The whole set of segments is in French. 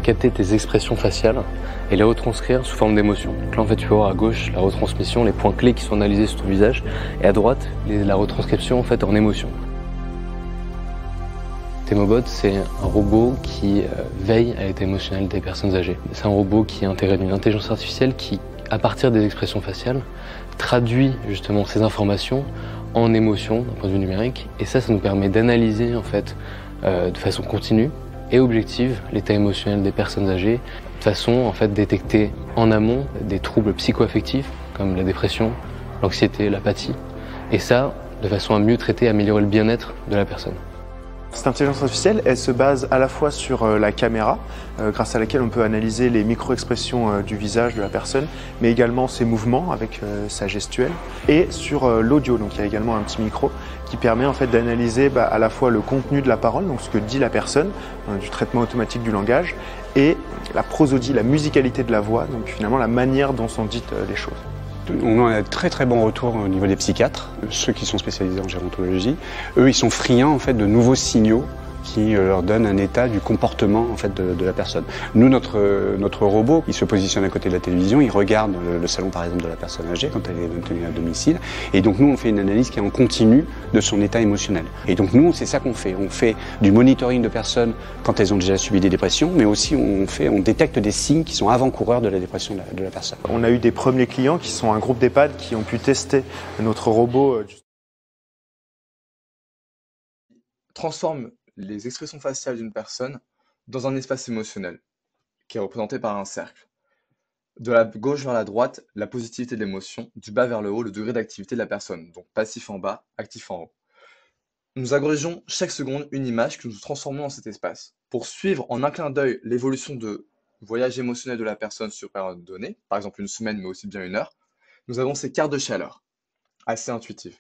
capter tes expressions faciales et les retranscrire sous forme d'émotions. Donc là en fait tu peux voir à gauche la retransmission, les points clés qui sont analysés sur ton visage, et à droite la retranscription en fait en émotions. Temobot, c'est un robot qui veille à l'état émotionnel des personnes âgées. C'est un robot qui est intégré d'une intelligence artificielle qui, à partir des expressions faciales, traduit justement ces informations en émotions d'un point de vue numérique, et ça nous permet d'analyser en fait de façon continue et objective l'état émotionnel des personnes âgées, de façon en fait détecter en amont des troubles psycho-affectifs comme la dépression, l'anxiété, l'apathie, et ça de façon à mieux traiter, améliorer le bien-être de la personne. Cette intelligence artificielle, elle se base à la fois sur la caméra, grâce à laquelle on peut analyser les micro-expressions du visage de la personne, mais également ses mouvements avec sa gestuelle, et sur l'audio. Donc il y a également un petit micro qui permet en fait d'analyser à la fois le contenu de la parole, donc ce que dit la personne, du traitement automatique du langage, et la prosodie, la musicalité de la voix, donc finalement la manière dont sont dites les choses. On a de très bons retours au niveau des psychiatres, ceux qui sont spécialisés en gérontologie. Eux, ils sont friands en fait de nouveaux signaux qui leur donnent un état du comportement en fait de la personne. Nous, notre robot, il se positionne à côté de la télévision, il regarde le salon par exemple de la personne âgée quand elle est maintenue à domicile, et donc nous on fait une analyse qui est en continu de son état émotionnel. Et donc nous c'est ça qu'on fait. On fait du monitoring de personnes quand elles ont déjà subi des dépressions, mais aussi on détecte des signes qui sont avant-coureurs de la dépression de la personne. On a eu des premiers clients qui sont un groupe d'EHPAD qui ont pu tester notre robot. Transforme les expressions faciales d'une personne dans un espace émotionnel, qui est représenté par un cercle. De la gauche vers la droite, la positivité de l'émotion, du bas vers le haut, le degré d'activité de la personne, donc passif en bas, actif en haut. Nous agrégeons chaque seconde une image que nous transformons en cet espace. Pour suivre en un clin d'œil l'évolution de voyage émotionnel de la personne sur une période donnée, par exemple une semaine mais aussi bien une heure, nous avons ces cartes de chaleur, assez intuitives.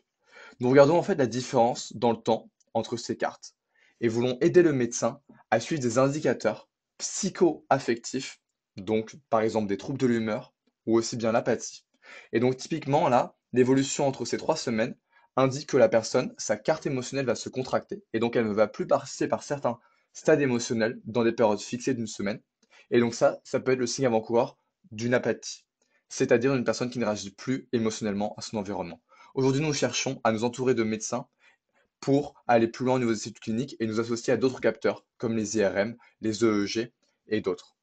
Nous regardons en fait la différence dans le temps entre ces cartes et voulons aider le médecin à suivre des indicateurs psycho-affectifs, donc par exemple des troubles de l'humeur ou aussi bien l'apathie. Et donc typiquement là, l'évolution entre ces 3 semaines indique que la personne, sa carte émotionnelle va se contracter et donc elle ne va plus passer par certains stades émotionnels dans des périodes fixées d'une semaine. Et donc ça peut être le signe avant-coureur d'une apathie, c'est-à-dire une personne qui ne réagit plus émotionnellement à son environnement. Aujourd'hui, nous cherchons à nous entourer de médecins pour aller plus loin au niveau des études cliniques et nous associer à d'autres capteurs comme les IRM, les EEG et d'autres.